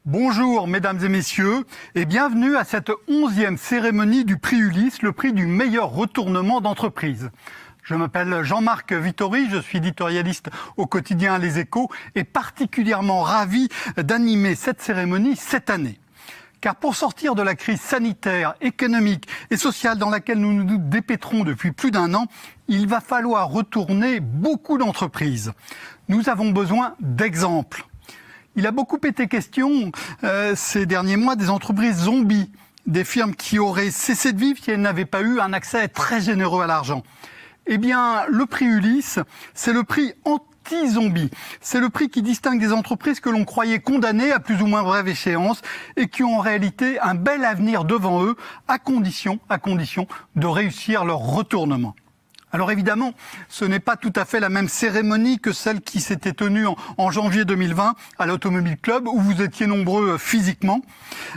Bonjour mesdames et messieurs et bienvenue à cette 11e cérémonie du prix Ulysse, le prix du meilleur retournement d'entreprise. Je m'appelle Jean-Marc Vittori, je suis éditorialiste au quotidien Les Échos et particulièrement ravi d'animer cette cérémonie cette année. Car pour sortir de la crise sanitaire, économique et sociale dans laquelle nous nous dépêtrons depuis plus d'un an, il va falloir retourner beaucoup d'entreprises. Nous avons besoin d'exemples. Il a beaucoup été question ces derniers mois des entreprises zombies, des firmes qui auraient cessé de vivre si elles n'avaient pas eu un accès très généreux à l'argent. Eh bien, le prix Ulysse, c'est le prix anti-zombie. C'est le prix qui distingue des entreprises que l'on croyait condamnées à plus ou moins brève échéance et qui ont en réalité un bel avenir devant eux, à condition de réussir leur retournement. Alors évidemment, ce n'est pas tout à fait la même cérémonie que celle qui s'était tenue en janvier 2020 à l'Automobile Club, où vous étiez nombreux physiquement.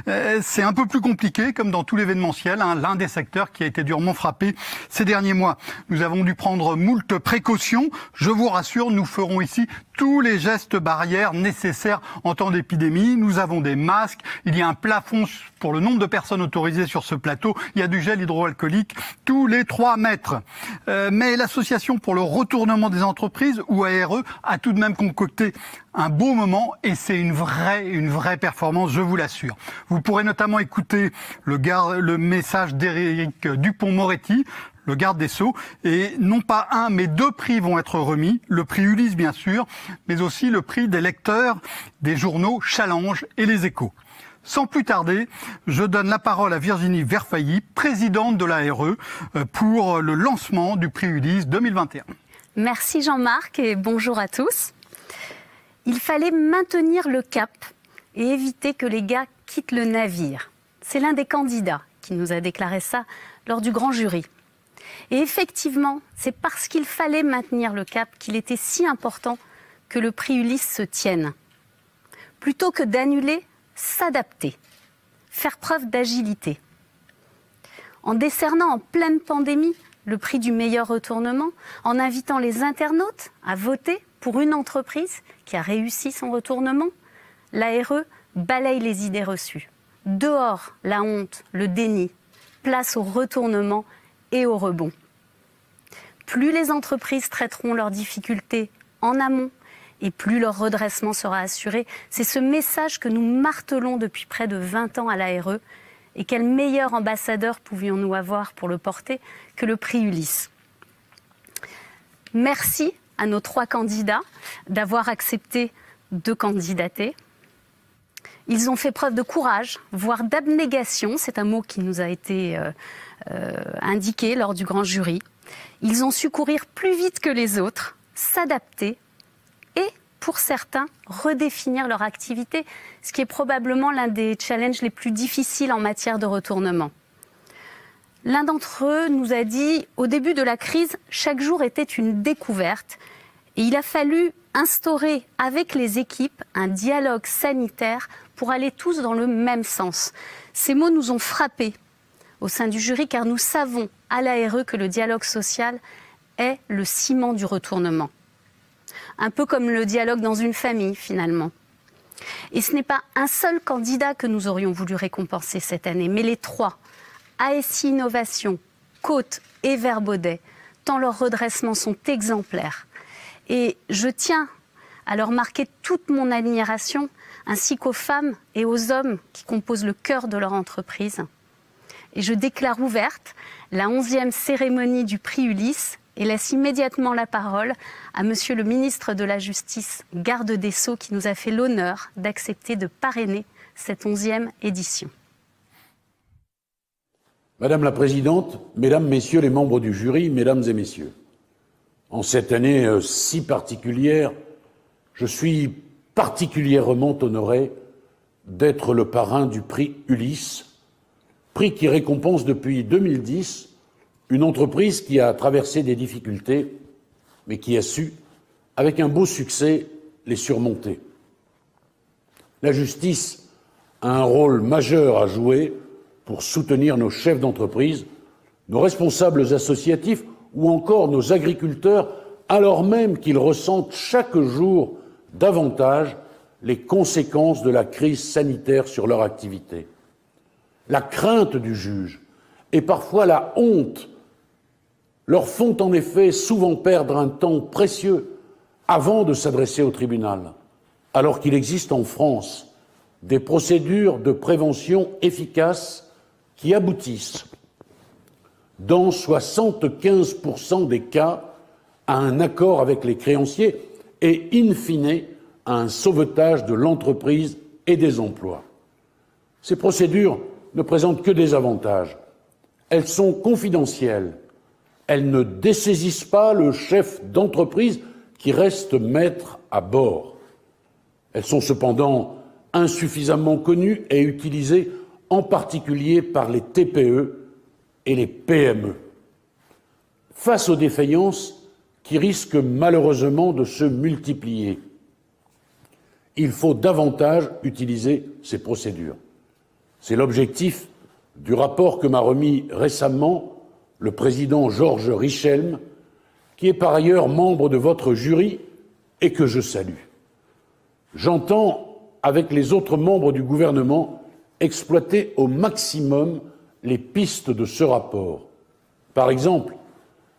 C'est un peu plus compliqué, comme dans tout l'événementiel, l'un des secteurs qui a été durement frappé ces derniers mois. Nous avons dû prendre moult précautions. Je vous rassure, nous ferons ici tous les gestes barrières nécessaires en temps d'épidémie. Nous avons des masques, il y a un plafond pour le nombre de personnes autorisées sur ce plateau, il y a du gel hydroalcoolique tous les 3 mètres. Mais l'association pour le retournement des entreprises, ou ARE, a tout de même concocté un beau moment et c'est une vraie performance, je vous l'assure. Vous pourrez notamment écouter le message d'Éric Dupond-Moretti, le garde des Sceaux, et non pas un, mais 2 prix vont être remis. Le prix Ulysse, bien sûr, mais aussi le prix des lecteurs des journaux Challenge et Les Échos. Sans plus tarder, je donne la parole à Virginie Verfailly, présidente de l'ARE, pour le lancement du prix Ulysse 2021. Merci Jean-Marc et bonjour à tous. Il fallait maintenir le cap et éviter que les gars quittent le navire. C'est l'un des candidats qui nous a déclaré ça lors du grand jury. Et effectivement, c'est parce qu'il fallait maintenir le cap qu'il était si important que le prix Ulysse se tienne. Plutôt que d'annuler, s'adapter, faire preuve d'agilité. En décernant en pleine pandémie le prix du meilleur retournement, en invitant les internautes à voter pour une entreprise qui a réussi son retournement, l'ARE balaye les idées reçues. Dehors la honte, le déni, place au retournement et au rebond. Plus les entreprises traiteront leurs difficultés en amont, et plus leur redressement sera assuré. C'est ce message que nous martelons depuis près de 20 ans à l'ARE. Et quel meilleur ambassadeur pouvions-nous avoir pour le porter que le prix Ulysse. Merci à nos 3 candidats d'avoir accepté de candidater. Ils ont fait preuve de courage, voire d'abnégation. C'est un mot qui nous a été indiqué lors du grand jury. Ils ont su courir plus vite que les autres, s'adapter, et pour certains, redéfinir leur activité, ce qui est probablement l'un des challenges les plus difficiles en matière de retournement. L'un d'entre eux nous a dit, au début de la crise, chaque jour était une découverte et il a fallu instaurer avec les équipes un dialogue sanitaire pour aller tous dans le même sens. Ces mots nous ont frappés au sein du jury car nous savons à l'ARE que le dialogue social est le ciment du retournement. Un peu comme le dialogue dans une famille, finalement. Et ce n'est pas un seul candidat que nous aurions voulu récompenser cette année, mais les 3, ASI Innovation, Côte et Verbaudet, tant leurs redressements sont exemplaires. Et je tiens à leur marquer toute mon admiration, ainsi qu'aux femmes et aux hommes qui composent le cœur de leur entreprise. Et je déclare ouverte la 11e cérémonie du prix Ulysse, et laisse immédiatement la parole à Monsieur le ministre de la Justice, garde des Sceaux, qui nous a fait l'honneur d'accepter de parrainer cette 11e édition. Madame la Présidente, Mesdames, Messieurs les membres du jury, Mesdames et Messieurs, en cette année si particulière, je suis particulièrement honoré d'être le parrain du prix Ulysse, prix qui récompense depuis 2010 une entreprise qui a traversé des difficultés, mais qui a su, avec un beau succès, les surmonter. La justice a un rôle majeur à jouer pour soutenir nos chefs d'entreprise, nos responsables associatifs ou encore nos agriculteurs, alors même qu'ils ressentent chaque jour davantage les conséquences de la crise sanitaire sur leur activité. La crainte du juge et parfois la honte leur font en effet souvent perdre un temps précieux avant de s'adresser au tribunal, alors qu'il existe en France des procédures de prévention efficaces qui aboutissent, dans 75% des cas, à un accord avec les créanciers et, in fine, à un sauvetage de l'entreprise et des emplois. Ces procédures ne présentent que des avantages. Elles sont confidentielles. Elles ne dessaisissent pas le chef d'entreprise qui reste maître à bord. Elles sont cependant insuffisamment connues et utilisées en particulier par les TPE et les PME. Face aux défaillances qui risquent malheureusement de se multiplier, il faut davantage utiliser ces procédures. C'est l'objectif du rapport que m'a remis récemment le président Georges Richelme, qui est par ailleurs membre de votre jury et que je salue. J'entends, avec les autres membres du gouvernement, exploiter au maximum les pistes de ce rapport. Par exemple,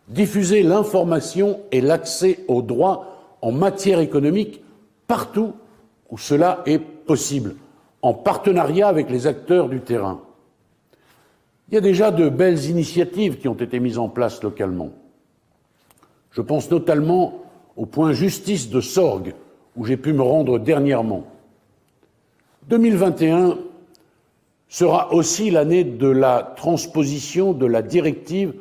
diffuser l'information et l'accès aux droits en matière économique partout où cela est possible, en partenariat avec les acteurs du terrain. Il y a déjà de belles initiatives qui ont été mises en place localement. Je pense notamment au point justice de Sorgues, où j'ai pu me rendre dernièrement. 2021 sera aussi l'année de la transposition de la directive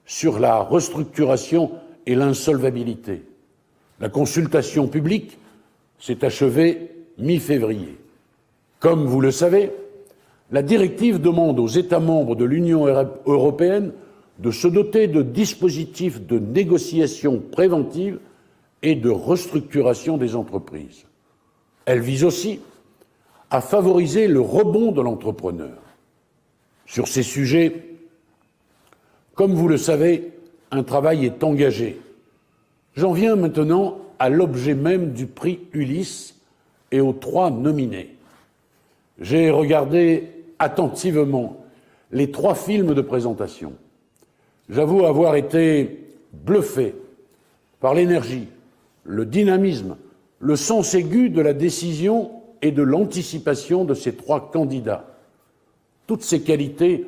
sur la restructuration et l'insolvabilité. La consultation publique s'est achevée mi-février. Comme vous le savez, la directive demande aux États membres de l'Union européenne de se doter de dispositifs de négociation préventive et de restructuration des entreprises. Elle vise aussi à favoriser le rebond de l'entrepreneur. Sur ces sujets, comme vous le savez, un travail est engagé. J'en viens maintenant à l'objet même du prix Ulysse et aux 3 nominés. J'ai regardé attentivement les 3 films de présentation. J'avoue avoir été bluffé par l'énergie, le dynamisme, le sens aigu de la décision et de l'anticipation de ces 3 candidats. Toutes ces qualités,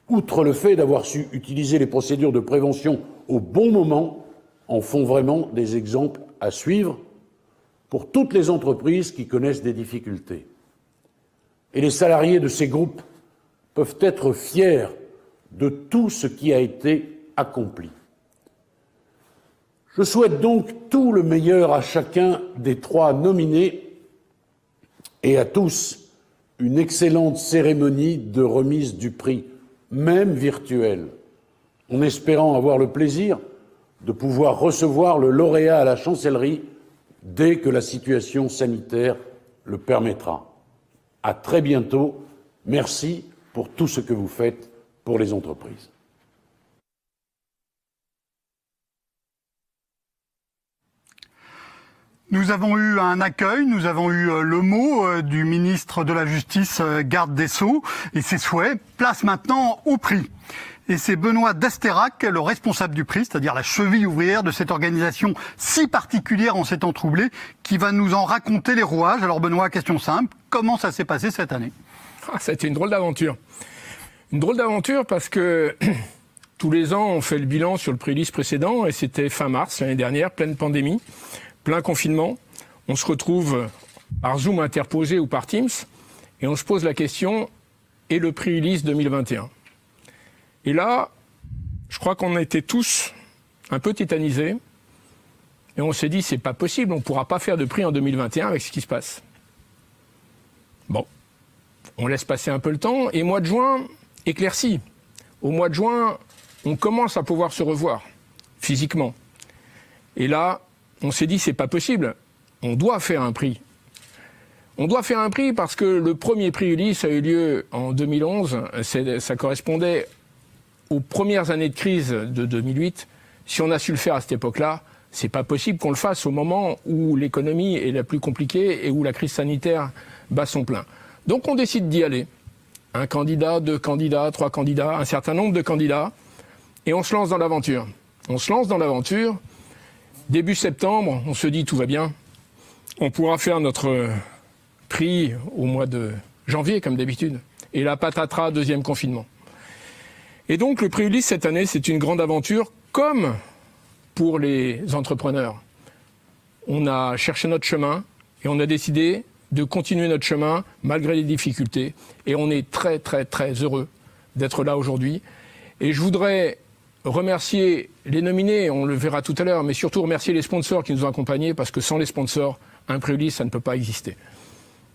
outre le fait d'avoir su utiliser les procédures de prévention au bon moment, en font vraiment des exemples à suivre pour toutes les entreprises qui connaissent des difficultés. Et les salariés de ces groupes peuvent être fiers de tout ce qui a été accompli. Je souhaite donc tout le meilleur à chacun des 3 nominés et à tous une excellente cérémonie de remise du prix, même virtuelle, en espérant avoir le plaisir de pouvoir recevoir le lauréat à la chancellerie dès que la situation sanitaire le permettra. À très bientôt. Merci pour tout ce que vous faites pour les entreprises. Nous avons eu un accueil, nous avons eu le mot du ministre de la Justice, garde des Sceaux, et ses souhaits. Place maintenant au prix. Et c'est Benoît d'Asterac, le responsable du prix, c'est-à-dire la cheville ouvrière de cette organisation si particulière en ces temps troublés, qui va nous en raconter les rouages. Alors Benoît, question simple, comment ça s'est passé cette année ? Ça a été une drôle d'aventure. Une drôle d'aventure parce que tous les ans, on fait le bilan sur le prix Ulysse précédent, et c'était fin mars l'année dernière, pleine pandémie, plein confinement. On se retrouve par Zoom interposé ou par Teams, et on se pose la question, et le prix Ulysse 2021 ? Et là, je crois qu'on était tous un peu tétanisés, et on s'est dit, c'est pas possible, on ne pourra pas faire de prix en 2021 avec ce qui se passe. Bon, on laisse passer un peu le temps, et mois de juin éclairci. Au mois de juin, on commence à pouvoir se revoir, physiquement. Et là, on s'est dit, c'est pas possible, on doit faire un prix. On doit faire un prix parce que le premier prix Ulysse a eu lieu en 2011, ça correspondait aux premières années de crise de 2008. Si on a su le faire à cette époque-là, C'est pas possible qu'on le fasse au moment où l'économie est la plus compliquée et où la crise sanitaire bat son plein. Donc on décide d'y aller. Un candidat, 2 candidats, 3 candidats, un certain nombre de candidats, et on se lance dans l'aventure. On se lance dans l'aventure. Début septembre, on se dit tout va bien. On pourra faire notre tri au mois de janvier, comme d'habitude. Et la patatras, 2e confinement. Et donc le prix Ulysse cette année, c'est une grande aventure, comme pour les entrepreneurs. On a cherché notre chemin et on a décidé de continuer notre chemin malgré les difficultés. Et on est très, très, très heureux d'être là aujourd'hui. Et je voudrais remercier les nominés, on le verra tout à l'heure, mais surtout remercier les sponsors qui nous ont accompagnés, parce que sans les sponsors, un prix Ulysse, ça ne peut pas exister.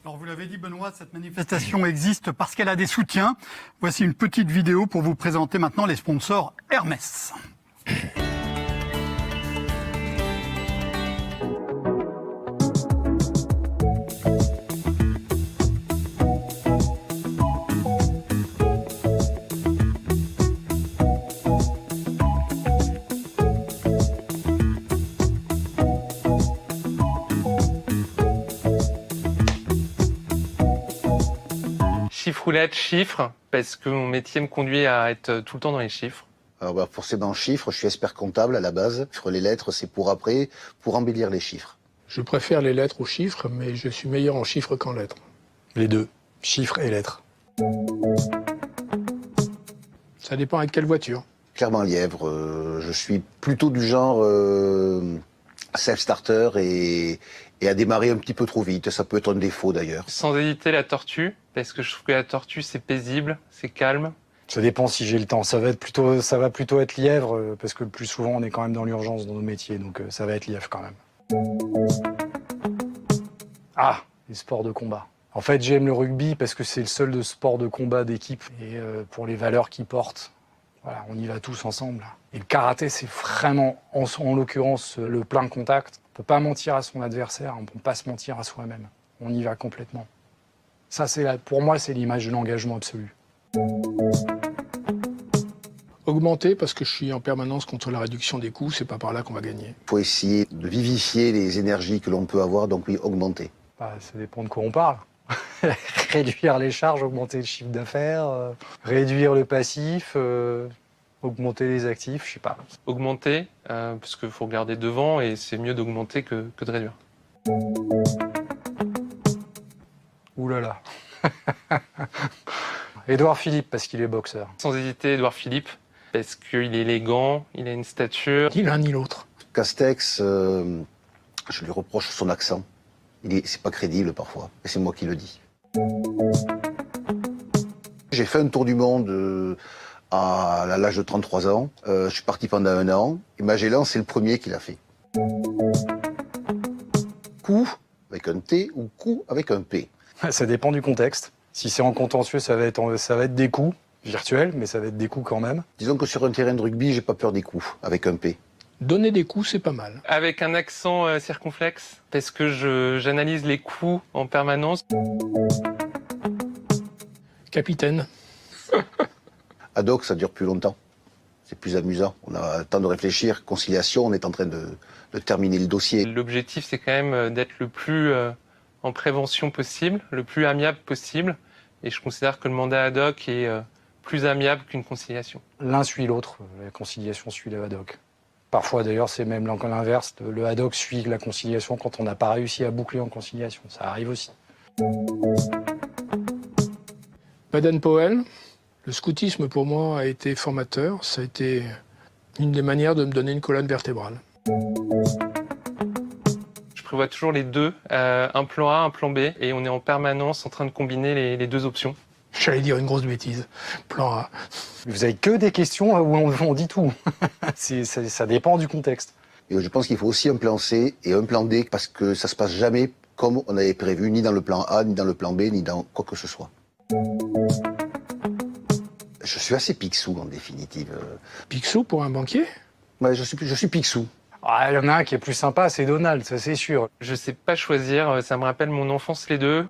Alors vous l'avez dit Benoît, cette manifestation existe parce qu'elle a des soutiens. Voici une petite vidéo pour vous présenter maintenant les sponsors Hermès. Chiffroulette, chiffres, parce que mon métier me conduit à être tout le temps dans les chiffres. Alors forcément chiffres, je suis expert comptable à la base. Les lettres, c'est pour après, pour embellir les chiffres. Je préfère les lettres aux chiffres, mais je suis meilleur en chiffres qu'en lettres. Les deux, chiffres et lettres. Ça dépend avec quelle voiture. Clermont-Lièvre, je suis plutôt du genre self-starter et à démarrer un petit peu trop vite. Ça peut être un défaut d'ailleurs. Sans hésiter, la tortue, parce que je trouve que la tortue, c'est paisible, c'est calme. Ça dépend si j'ai le temps. Ça va plutôt être lièvre, parce que le plus souvent, on est quand même dans l'urgence dans nos métiers, donc ça va être lièvre quand même. Ah, les sports de combat. En fait, j'aime le rugby parce que c'est le seul sport de combat d'équipe, et pour les valeurs qu'il porte. Voilà, on y va tous ensemble. Et le karaté, c'est vraiment, en l'occurrence, le plein contact. On ne peut pas mentir à son adversaire, on ne peut pas se mentir à soi-même. On y va complètement. Ça, pour moi, c'est l'image de l'engagement absolu. Augmenter, parce que je suis en permanence contre la réduction des coûts, c'est pas par là qu'on va gagner. Il faut essayer de vivifier les énergies que l'on peut avoir, donc oui, augmenter. Bah, ça dépend de quoi on parle. Réduire les charges, augmenter le chiffre d'affaires, réduire le passif, augmenter les actifs, je sais pas. Augmenter, parce qu'il faut regarder devant et c'est mieux d'augmenter que de réduire. Ouh là là. Édouard Philippe, parce qu'il est boxeur. Sans hésiter, Édouard Philippe, parce qu'il est élégant, il a une stature. Ni l'un ni l'autre. Castex, je lui reproche son accent. C'est pas crédible parfois, et c'est moi qui le dis. J'ai fait un tour du monde à l'âge de 33 ans. Je suis parti pendant 1 an, et Magellan, c'est le premier qui l'a fait. Coup avec un T ou coup avec un P. Ça dépend du contexte. Si c'est en contentieux, ça va être des coups virtuels, mais ça va être des coups quand même. Disons que sur un terrain de rugby, j'ai pas peur des coups avec un P. Donner des coups, c'est pas mal. Avec un accent circonflexe, parce que j'analyse les coups en permanence. Capitaine. Ad hoc, ça dure plus longtemps. C'est plus amusant. On a le temps de réfléchir. Conciliation, on est en train de terminer le dossier. L'objectif, c'est quand même d'être le plus en prévention possible, le plus amiable possible. Et je considère que le mandat ad hoc est plus amiable qu'une conciliation. L'un suit l'autre. La conciliation suit le ad hoc. Parfois, d'ailleurs, c'est même l'inverse. Le ad hoc suit la conciliation quand on n'a pas réussi à boucler en conciliation. Ça arrive aussi. Baden-Powell, le scoutisme pour moi a été formateur. Ça a été une des manières de me donner une colonne vertébrale. Je prévois toujours les deux, un plan A, un plan B, et on est en permanence en train de combiner les deux options. J'allais dire une grosse bêtise. Plan A. Vous avez que des questions où on dit tout. Ça dépend du contexte. Et je pense qu'il faut aussi un plan C et un plan D, parce que ça se passe jamais comme on avait prévu, ni dans le plan A, ni dans le plan B, ni dans quoi que ce soit. Je suis assez Picsou, en définitive. Picsou pour un banquier? Ouais, je suis Picsou. Ah, il y en a un qui est plus sympa, c'est Donald, ça c'est sûr. Je sais pas choisir, ça me rappelle mon enfance les deux.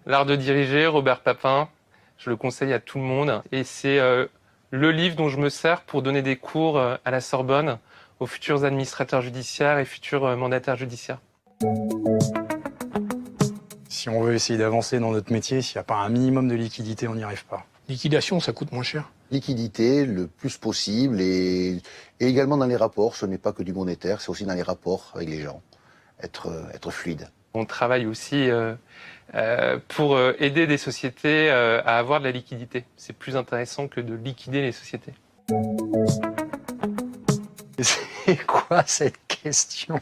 L'art de diriger, Robert Papin, je le conseille à tout le monde. Et c'est le livre dont je me sers pour donner des cours à la Sorbonne aux futurs administrateurs judiciaires et futurs mandataires judiciaires. Si on veut essayer d'avancer dans notre métier, s'il n'y a pas un minimum de liquidité, on n'y arrive pas. Liquidation, ça coûte moins cher. Liquidité le plus possible et également dans les rapports. Ce n'est pas que du monétaire, c'est aussi dans les rapports avec les gens. Être fluide. On travaille aussi pour aider des sociétés à avoir de la liquidité. C'est plus intéressant que de liquider les sociétés. C'est quoi cette question?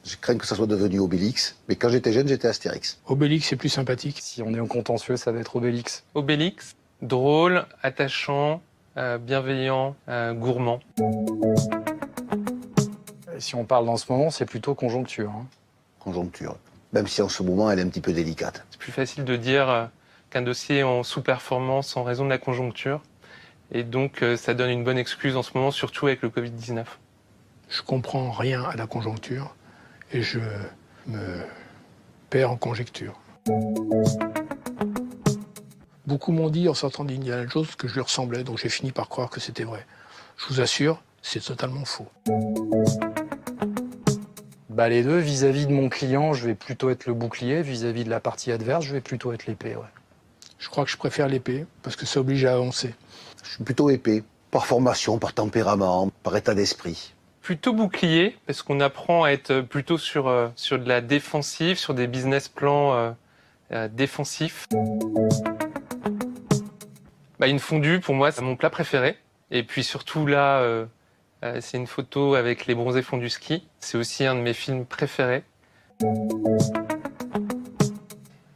Je crains que ça soit devenu Obélix, mais quand j'étais jeune, j'étais Astérix. Obélix, c'est plus sympathique. Si on est en contentieux, ça va être Obélix. Obélix, drôle, attachant, bienveillant, gourmand. Et si on parle dans ce moment, c'est plutôt conjoncture. Hein. Conjoncture. Même si en ce moment, elle est un petit peu délicate. C'est plus facile de dire qu'un dossier est en sous-performance en raison de la conjoncture. Et donc, ça donne une bonne excuse en ce moment, surtout avec le Covid-19. Je comprends rien à la conjoncture et je me perds en conjecture. Beaucoup m'ont dit en sortant d'Indiana Jones que je lui ressemblais, donc j'ai fini par croire que c'était vrai. Je vous assure, c'est totalement faux. Bah les deux, vis-à-vis de mon client, je vais plutôt être le bouclier, vis-à-vis de la partie adverse, je vais plutôt être l'épée. Ouais. Je crois que je préfère l'épée, parce que ça oblige à avancer. Je suis plutôt épée, par formation, par tempérament, par état d'esprit. Plutôt bouclier, parce qu'on apprend à être plutôt sur de la défensive, sur des business plans défensifs. Une fondue, pour moi, c'est mon plat préféré. Et puis surtout là, c'est une photo avec les bronzés fondus ski. C'est aussi un de mes films préférés.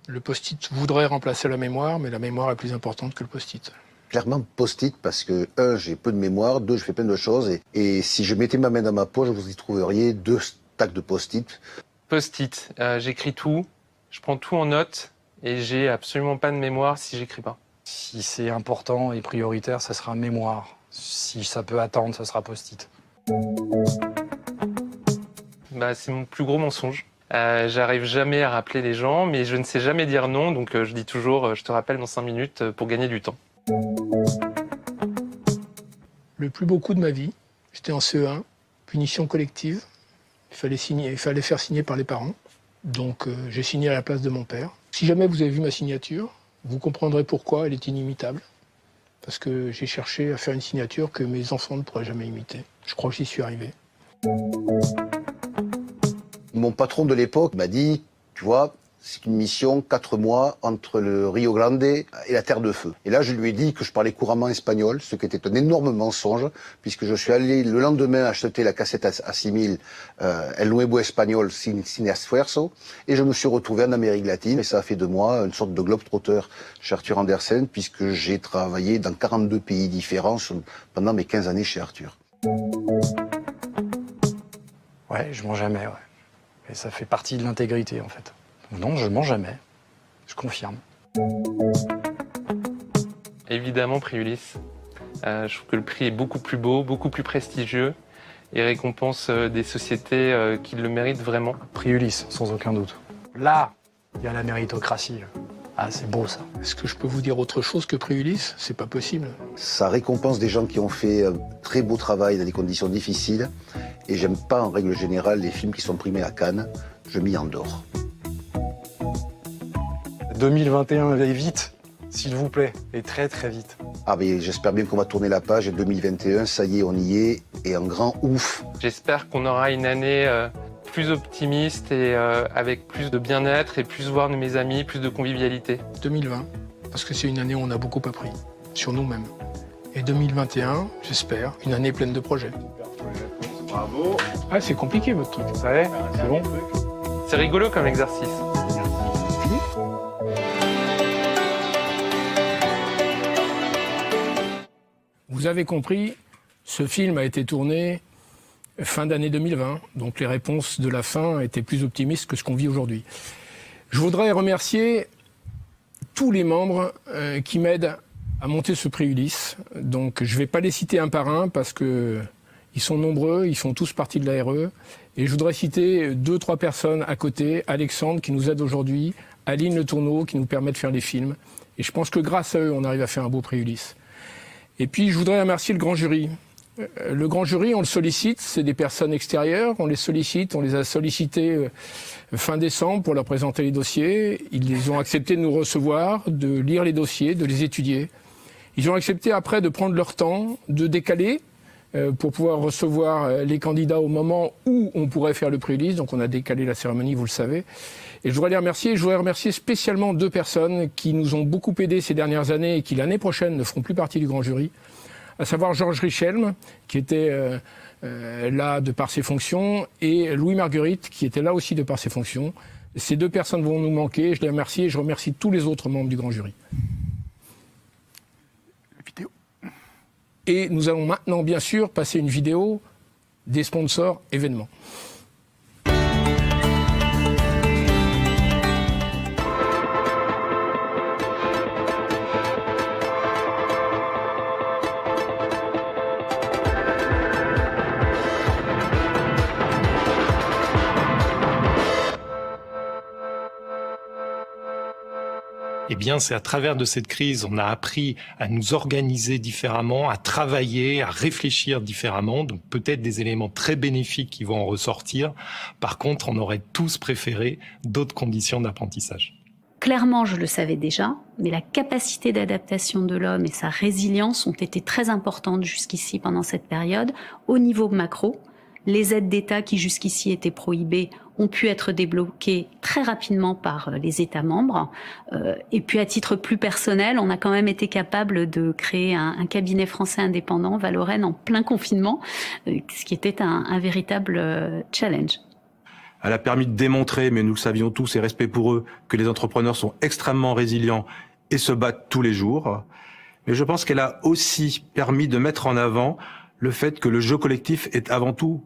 Le post-it voudrait remplacer la mémoire, mais la mémoire est plus importante que le post-it. Clairement post-it parce que, j'ai peu de mémoire, 2, je fais plein de choses. Et si je mettais ma main dans ma poche, vous y trouveriez 2 stacks de post-it. Post-it, j'écris tout, je prends tout en note et j'ai absolument pas de mémoire si j'écris pas. Si c'est important et prioritaire, ça sera mémoire. Si ça peut attendre, ça sera post-it. C'est mon plus gros mensonge. J'arrive jamais à rappeler les gens, mais je ne sais jamais dire non, donc je dis toujours je te rappelle dans 5 minutes pour gagner du temps. Le plus beau coup de ma vie, j'étais en CE1, punition collective. Il fallait faire signer par les parents. Donc j'ai signé à la place de mon père. Si jamais vous avez vu ma signature, vous comprendrez pourquoi elle est inimitable. Parce que j'ai cherché à faire une signature que mes enfants ne pourraient jamais imiter. Je crois que j'y suis arrivé. Mon patron de l'époque m'a dit, tu vois, c'est une mission 4 mois entre le Rio Grande et la Terre de Feu. Et là, je lui ai dit que je parlais couramment espagnol, ce qui était un énorme mensonge, puisque je suis allé le lendemain acheter la cassette à 6000 El Nuevo Español sin esfuerzo, et je me suis retrouvé en Amérique latine, et ça a fait de moi une sorte de globe-trotter chez Arthur Andersen, puisque j'ai travaillé dans 42 pays différents pendant mes 15 années chez Arthur. Ouais, je mens jamais, ouais. Et ça fait partie de l'intégrité, en fait. Non, je mens jamais. Je confirme. Évidemment, prix Ulysse. Je trouve que le prix est beaucoup plus beau, beaucoup plus prestigieux et récompense des sociétés qui le méritent vraiment. Prix Ulysse, sans aucun doute. Là, il y a la méritocratie. Ah, c'est beau, ça. Est-ce que je peux vous dire autre chose que prix Ulysse? C'est pas possible. Ça récompense des gens qui ont fait un très beau travail dans des conditions difficiles. Et j'aime pas, en règle générale, les films qui sont primés à Cannes. Je m'y endors. 2021 va vite, s'il vous plaît, et très très vite. Mais j'espère bien qu'on va tourner la page et 2021, ça y est, on y est, et un grand ouf. J'espère qu'on aura une année plus optimiste et avec plus de bien-être et plus voir mes amis, plus de convivialité. 2020, parce que c'est une année où on a beaucoup appris, sur nous-mêmes. Et 2021, j'espère, une année pleine de projets. Bravo. Ah, c'est compliqué votre truc. Ça va, c'est bon. C'est rigolo comme exercice. Vous avez compris, ce film a été tourné fin d'année 2020, donc les réponses de la fin étaient plus optimistes que ce qu'on vit aujourd'hui. Je voudrais remercier tous les membres qui m'aident à monter ce prix Ulysse. Donc je ne vais pas les citer un par un parce qu'ils sont nombreux, ils font tous partie de la RE. Et je voudrais citer 2-3 personnes à côté, Alexandre qui nous aide aujourd'hui, Aline Le Tourneau qui nous permet de faire les films. Et je pense que grâce à eux, on arrive à faire un beau prix Ulysse. Et puis, je voudrais remercier le grand jury, Le grand jury, on le sollicite, c'est des personnes extérieures, on les sollicite, on les a sollicités fin décembre pour leur présenter les dossiers. Ils ont accepté de nous recevoir, de lire les dossiers, de les étudier. Ils ont accepté après de prendre leur temps, de décaler pour pouvoir recevoir les candidats au moment où on pourrait faire le prix Ulysse. Donc on a décalé la cérémonie, vous le savez. Et je voudrais les remercier. Je voudrais remercier spécialement 2 personnes qui nous ont beaucoup aidés ces dernières années et qui l'année prochaine ne feront plus partie du grand jury. À savoir Georges Richelme, qui était là de par ses fonctions, et Louis Marguerite, qui était là aussi de par ses fonctions. Ces 2 personnes vont nous manquer. Je les remercie et je remercie tous les autres membres du grand jury. Et nous allons maintenant, bien sûr, passer une vidéo des sponsors événements. Eh bien, c'est à travers de cette crise, on a appris à nous organiser différemment, à travailler, à réfléchir différemment. Donc peut-être des éléments très bénéfiques qui vont en ressortir. Par contre, on aurait tous préféré d'autres conditions d'apprentissage. Clairement, je le savais déjà, mais la capacité d'adaptation de l'homme et sa résilience ont été très importantes jusqu'ici pendant cette période. Au niveau macro, les aides d'État qui jusqu'ici étaient prohibées ont pu être débloquées très rapidement par les États membres. Et puis à titre plus personnel, on a quand même été capable de créer un cabinet français indépendant, Valorem, en plein confinement, ce qui était un véritable challenge. Elle a permis de démontrer, mais nous le savions tous et respect pour eux, que les entrepreneurs sont extrêmement résilients et se battent tous les jours. Mais je pense qu'elle a aussi permis de mettre en avant le fait que le jeu collectif est avant tout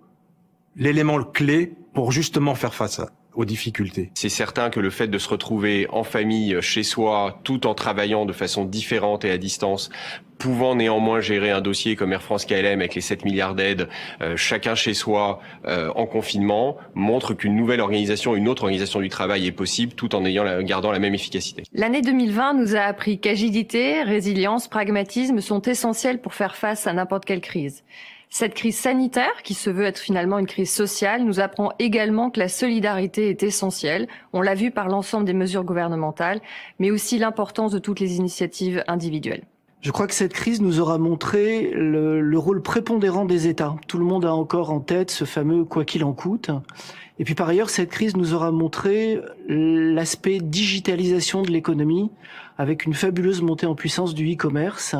l'élément clé pour justement faire face aux difficultés. C'est certain que le fait de se retrouver en famille, chez soi, tout en travaillant de façon différente et à distance, pouvant néanmoins gérer un dossier comme Air France KLM avec les 7 milliards d'aides, chacun chez soi, en confinement, montre qu'une nouvelle organisation, une autre organisation du travail est possible tout en gardant la même efficacité. L'année 2020 nous a appris qu'agilité, résilience, pragmatisme sont essentiels pour faire face à n'importe quelle crise. Cette crise sanitaire, qui se veut être finalement une crise sociale, nous apprend également que la solidarité est essentielle. On l'a vu par l'ensemble des mesures gouvernementales, mais aussi l'importance de toutes les initiatives individuelles. Je crois que cette crise nous aura montré le rôle prépondérant des États. Tout le monde a encore en tête ce fameux « quoi qu'il en coûte ». Et puis par ailleurs, cette crise nous aura montré l'aspect digitalisation de l'économie, avec une fabuleuse montée en puissance du e-commerce,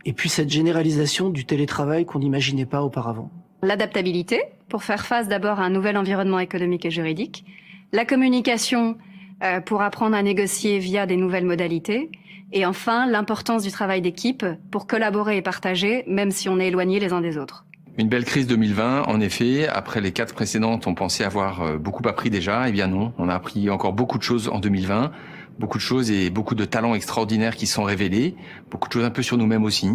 et puis cette généralisation du télétravail qu'on n'imaginait pas auparavant. L'adaptabilité, pour faire face d'abord à un nouvel environnement économique et juridique. La communication, pour apprendre à négocier via des nouvelles modalités. Et enfin, l'importance du travail d'équipe pour collaborer et partager, même si on est éloignés les uns des autres. Une belle crise 2020, en effet. Après les 4 précédentes, on pensait avoir beaucoup appris déjà. Eh bien non, on a appris encore beaucoup de choses en 2020. Beaucoup de choses et beaucoup de talents extraordinaires qui sont révélés. Beaucoup de choses un peu sur nous-mêmes aussi.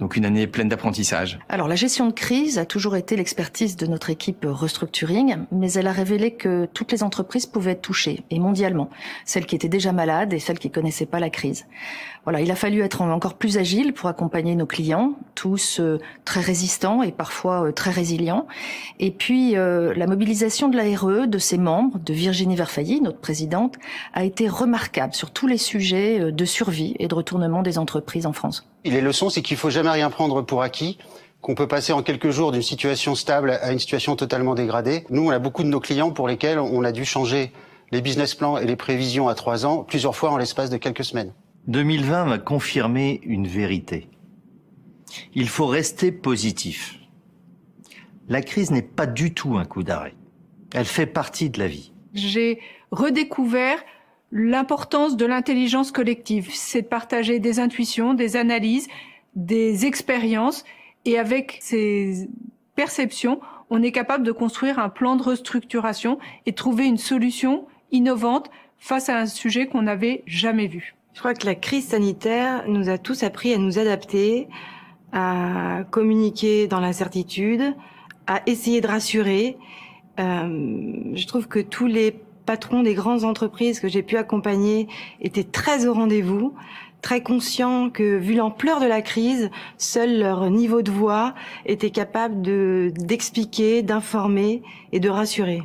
Donc une année pleine d'apprentissage. Alors la gestion de crise a toujours été l'expertise de notre équipe restructuring, mais elle a révélé que toutes les entreprises pouvaient être touchées, et mondialement. Celles qui étaient déjà malades et celles qui connaissaient pas la crise. Voilà, il a fallu être encore plus agile pour accompagner nos clients, tous très résistants et parfois très résilients. Et puis la mobilisation de la RE, de ses membres, de Virginie Verfailly, notre présidente, a été remarquable sur tous les sujets de survie et de retournement des entreprises en France. Et les leçons, c'est qu'il faut jamais rien prendre pour acquis, qu'on peut passer en quelques jours d'une situation stable à une situation totalement dégradée. Nous, on a beaucoup de nos clients pour lesquels on a dû changer les business plans et les prévisions à 3 ans plusieurs fois en l'espace de quelques semaines. 2020 m'a confirmé une vérité. Il faut rester positif. La crise n'est pas du tout un coup d'arrêt. Elle fait partie de la vie. J'ai redécouvert l'importance de l'intelligence collective. C'est de partager des intuitions, des analyses, des expériences. Et avec ces perceptions, on est capable de construire un plan de restructuration et trouver une solution innovante face à un sujet qu'on n'avait jamais vu. Je crois que la crise sanitaire nous a tous appris à nous adapter, à communiquer dans l'incertitude, à essayer de rassurer. Je trouve que tous les patrons des grandes entreprises que j'ai pu accompagner étaient très au rendez-vous, très conscients que, vu l'ampleur de la crise, seul leur niveau de voix était capable d'expliquer, d'informer et de rassurer.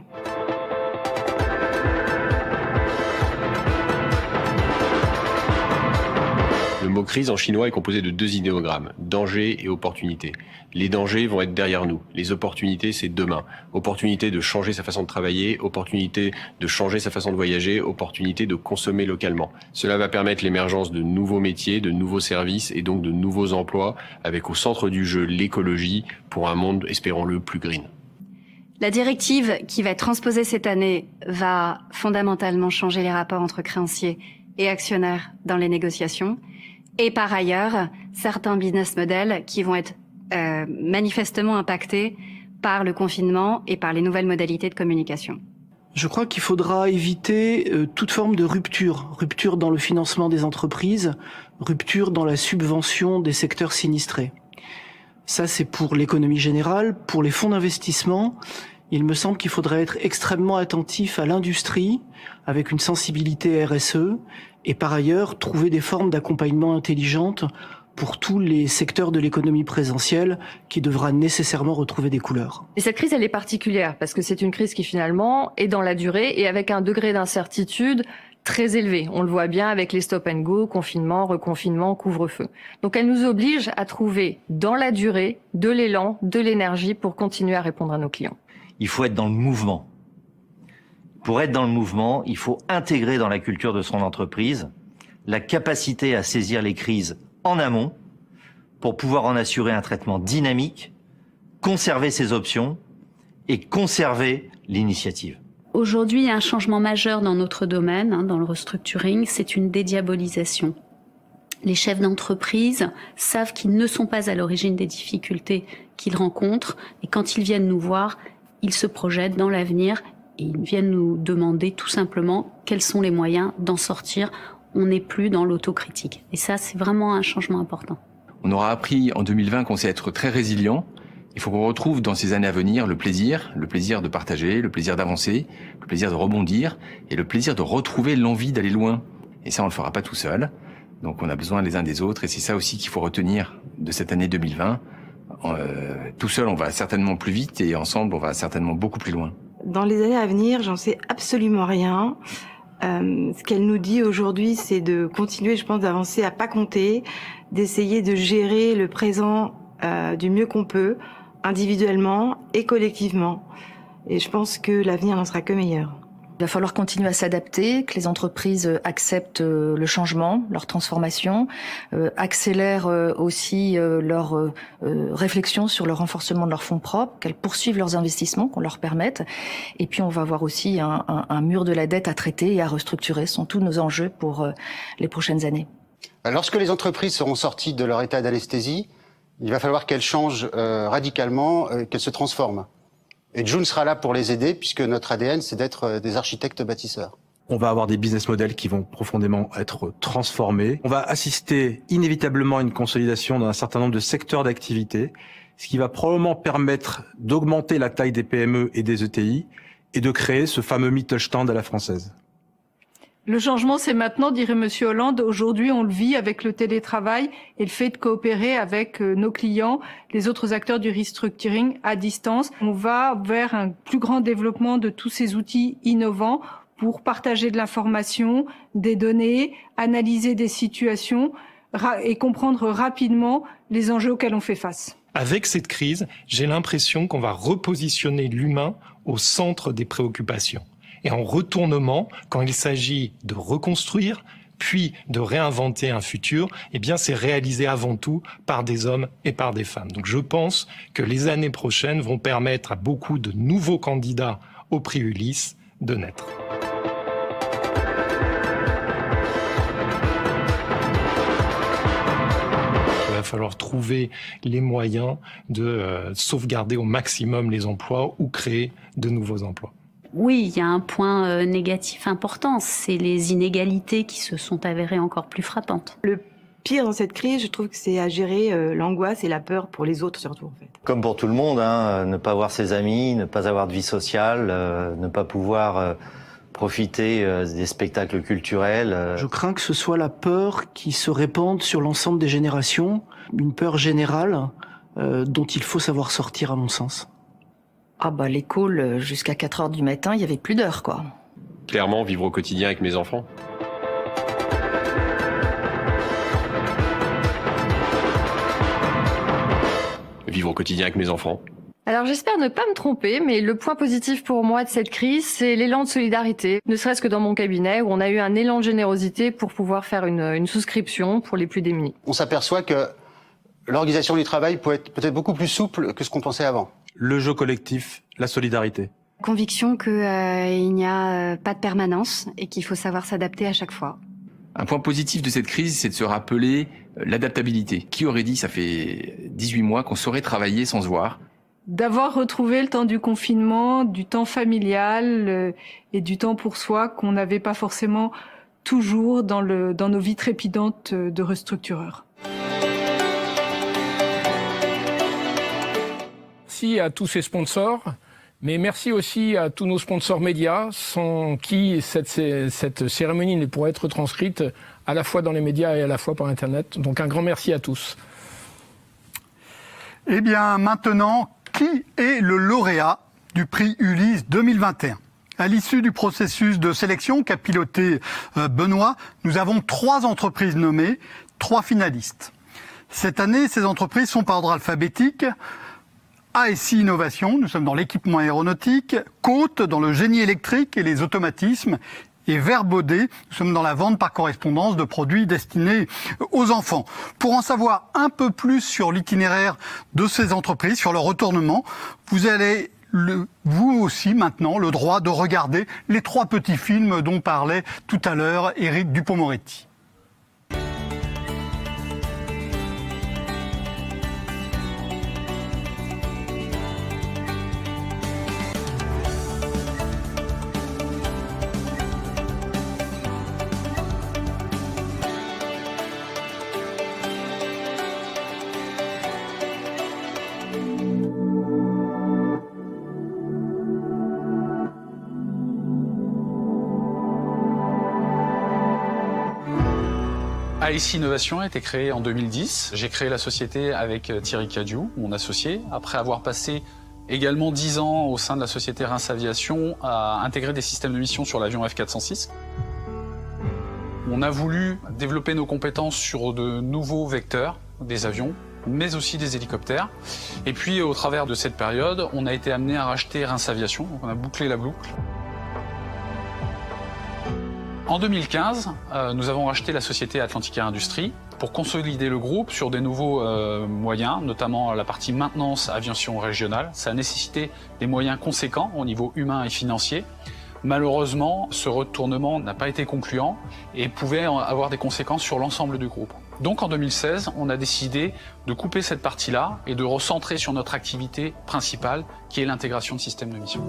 Le mot crise en chinois est composé de 2 idéogrammes, danger et opportunité. Les dangers vont être derrière nous, les opportunités c'est demain. Opportunité de changer sa façon de travailler, opportunité de changer sa façon de voyager, opportunité de consommer localement. Cela va permettre l'émergence de nouveaux métiers, de nouveaux services et donc de nouveaux emplois, avec au centre du jeu l'écologie pour un monde, espérons-le, plus green. La directive qui va être transposée cette année va fondamentalement changer les rapports entre créanciers et actionnaires dans les négociations. Et par ailleurs, certains business models qui vont être manifestement impactés par le confinement et par les nouvelles modalités de communication. Je crois qu'il faudra éviter toute forme de rupture. Rupture dans le financement des entreprises, rupture dans la subvention des secteurs sinistrés. Ça, c'est pour l'économie générale. Pour les fonds d'investissement, il me semble qu'il faudrait être extrêmement attentif à l'industrie, avec une sensibilité RSE, et par ailleurs trouver des formes d'accompagnement intelligentes pour tous les secteurs de l'économie présentielle qui devra nécessairement retrouver des couleurs. Et cette crise, elle est particulière parce que c'est une crise qui finalement est dans la durée et avec un degré d'incertitude très élevé. On le voit bien avec les stop and go, confinement, reconfinement, couvre-feu. Donc elle nous oblige à trouver dans la durée de l'élan, de l'énergie pour continuer à répondre à nos clients. Il faut être dans le mouvement. Pour être dans le mouvement, il faut intégrer dans la culture de son entreprise la capacité à saisir les crises en amont pour pouvoir en assurer un traitement dynamique, conserver ses options et conserver l'initiative. Aujourd'hui, il y a un changement majeur dans notre domaine, dans le restructuring, c'est une dédiabolisation. Les chefs d'entreprise savent qu'ils ne sont pas à l'origine des difficultés qu'ils rencontrent et quand ils viennent nous voir, ils se projettent dans l'avenir et ils viennent nous demander tout simplement quels sont les moyens d'en sortir. On n'est plus dans l'autocritique. Et ça, c'est vraiment un changement important. On aura appris en 2020 qu'on sait être très résilient. Il faut qu'on retrouve dans ces années à venir le plaisir de partager, le plaisir d'avancer, le plaisir de rebondir et le plaisir de retrouver l'envie d'aller loin. Et ça, on ne le fera pas tout seul. Donc on a besoin les uns des autres et c'est ça aussi qu'il faut retenir de cette année 2020. Tout seul, on va certainement plus vite et ensemble, on va certainement beaucoup plus loin. Dans les années à venir, j'en sais absolument rien. Ce qu'elle nous dit aujourd'hui, c'est de continuer, je pense, d'avancer à pas compter, d'essayer de gérer le présent du mieux qu'on peut, individuellement et collectivement. Et je pense que l'avenir n'en sera que meilleur. Il va falloir continuer à s'adapter, que les entreprises acceptent le changement, leur transformation, accélèrent aussi leur réflexion sur le renforcement de leurs fonds propres, qu'elles poursuivent leurs investissements, qu'on leur permette. Et puis on va avoir aussi un mur de la dette à traiter et à restructurer. Ce sont tous nos enjeux pour les prochaines années. Lorsque les entreprises seront sorties de leur état d'anesthésie, il va falloir qu'elles changent radicalement, qu'elles se transforment. Et June sera là pour les aider, puisque notre ADN, c'est d'être des architectes bâtisseurs. On va avoir des business models qui vont profondément être transformés. On va assister inévitablement à une consolidation dans un certain nombre de secteurs d'activité, ce qui va probablement permettre d'augmenter la taille des PME et des ETI et de créer ce fameux Mittelstand à la française. Le changement, c'est maintenant, dirait Monsieur Hollande. Aujourd'hui, on le vit avec le télétravail et le fait de coopérer avec nos clients, les autres acteurs du restructuring à distance. On va vers un plus grand développement de tous ces outils innovants pour partager de l'information, des données, analyser des situations et comprendre rapidement les enjeux auxquels on fait face. Avec cette crise, j'ai l'impression qu'on va repositionner l'humain au centre des préoccupations. Et en retournement, quand il s'agit de reconstruire, puis de réinventer un futur, eh bien c'est réalisé avant tout par des hommes et par des femmes. Donc je pense que les années prochaines vont permettre à beaucoup de nouveaux candidats au prix Ulysse de naître. Il va falloir trouver les moyens de sauvegarder au maximum les emplois ou créer de nouveaux emplois. Oui, il y a un point négatif important, c'est les inégalités qui se sont avérées encore plus frappantes. Le pire dans cette crise, je trouve que c'est à gérer l'angoisse et la peur pour les autres surtout en fait. Comme pour tout le monde, ne pas voir ses amis, ne pas avoir de vie sociale, ne pas pouvoir profiter des spectacles culturels. Je crains que ce soit la peur qui se répande sur l'ensemble des générations, une peur générale dont il faut savoir sortir à mon sens. Ah bah les calls jusqu'à 4 heures du matin, il y avait plus d'heures quoi. Clairement, vivre au quotidien avec mes enfants. Vivre au quotidien avec mes enfants. Alors j'espère ne pas me tromper, mais le point positif pour moi de cette crise, c'est l'élan de solidarité. Ne serait-ce que dans mon cabinet, où on a eu un élan de générosité pour pouvoir faire une souscription pour les plus démunis. On s'aperçoit que l'organisation du travail peut être peut-être beaucoup plus souple que ce qu'on pensait avant. Le jeu collectif, la solidarité. Conviction qu'il n'y a pas de permanence et qu'il faut savoir s'adapter à chaque fois. Un point positif de cette crise, c'est de se rappeler l'adaptabilité. Qui aurait dit, ça fait 18 mois, qu'on saurait travailler sans se voir? D'avoir retrouvé le temps du confinement, du temps familial et du temps pour soi qu'on n'avait pas forcément toujours dans nos vies trépidantes de restructureurs. Merci à tous ces sponsors, mais merci aussi à tous nos sponsors médias, sans qui cette cérémonie ne pourrait être transcrite à la fois dans les médias et à la fois par Internet. Donc un grand merci à tous. Eh bien, maintenant, qui est le lauréat du prix Ulysse 2021 ? À l'issue du processus de sélection qu'a piloté Benoît, nous avons 3 entreprises nommées, 3 finalistes. Cette année, ces entreprises sont par ordre alphabétique. ASI Innovation, nous sommes dans l'équipement aéronautique, Côte dans le génie électrique et les automatismes, et Verbaudet, nous sommes dans la vente par correspondance de produits destinés aux enfants. Pour en savoir un peu plus sur l'itinéraire de ces entreprises, sur leur retournement, vous avez vous aussi maintenant le droit de regarder les 3 petits films dont parlait tout à l'heure Éric Dupond-Moretti. ASI Innovation a été créée en 2010. J'ai créé la société avec Thierry Cadiou, mon associé, après avoir passé également 10 ans au sein de la société Reims Aviation à intégrer des systèmes de mission sur l'avion F406. On a voulu développer nos compétences sur de nouveaux vecteurs, des avions, mais aussi des hélicoptères. Et puis au travers de cette période, on a été amené à racheter Reims Aviation, donc on a bouclé la boucle. En 2015, nous avons racheté la société Atlantic Air Industries pour consolider le groupe sur des nouveaux moyens, notamment la partie maintenance aviation régionale. Ça a nécessité des moyens conséquents au niveau humain et financier. Malheureusement, ce retournement n'a pas été concluant et pouvait avoir des conséquences sur l'ensemble du groupe. Donc en 2016, on a décidé de couper cette partie-là et de recentrer sur notre activité principale, qui est l'intégration de systèmes de mission.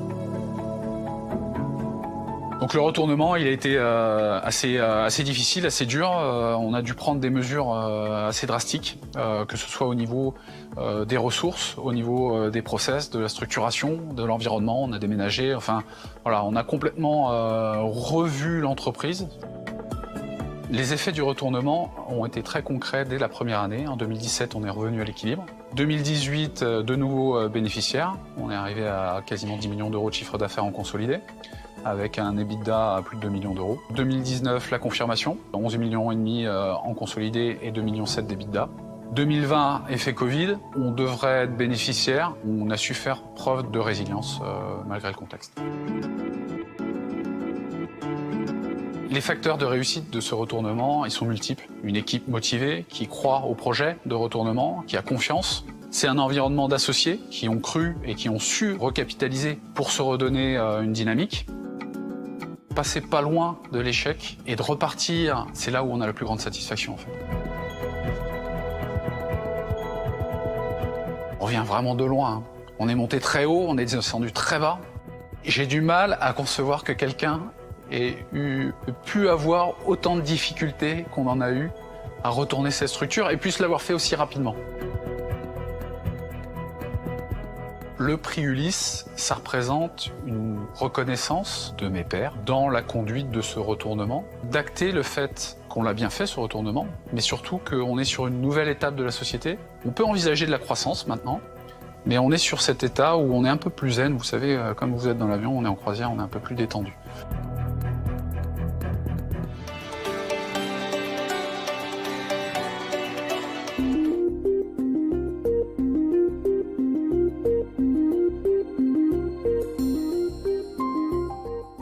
Donc le retournement, il a été assez difficile, assez dur. On a dû prendre des mesures assez drastiques, que ce soit au niveau des ressources, au niveau des process, de la structuration, de l'environnement. On a déménagé, enfin voilà, on a complètement revu l'entreprise. Les effets du retournement ont été très concrets dès la première année. En 2017, on est revenu à l'équilibre. 2018, de nouveaux bénéficiaires. On est arrivé à quasiment 10 millions d'euros de chiffre d'affaires en consolidé, avec un EBITDA à plus de 2 millions d'euros. 2019, la confirmation, 11,5 millions en consolidé et 2,7 millions d'EBITDA. 2020, effet Covid, on devrait être bénéficiaire. On a su faire preuve de résilience malgré le contexte. Les facteurs de réussite de ce retournement, ils sont multiples. Une équipe motivée, qui croit au projet de retournement, qui a confiance. C'est un environnement d'associés qui ont cru et qui ont su recapitaliser pour se redonner une dynamique. Passer pas loin de l'échec et de repartir, c'est là où on a la plus grande satisfaction en fait. On revient vraiment de loin. Hein. On est monté très haut, on est descendu très bas. J'ai du mal à concevoir que quelqu'un ait pu avoir autant de difficultés qu'on en a eu à retourner cette structure et puisse l'avoir fait aussi rapidement. Le prix Ulysse, ça représente une reconnaissance de mes pairs dans la conduite de ce retournement, d'acter le fait qu'on l'a bien fait ce retournement, mais surtout qu'on est sur une nouvelle étape de la société. On peut envisager de la croissance maintenant, mais on est sur cet état où on est un peu plus zen. Vous savez, comme vous êtes dans l'avion, on est en croisière, on est un peu plus détendu.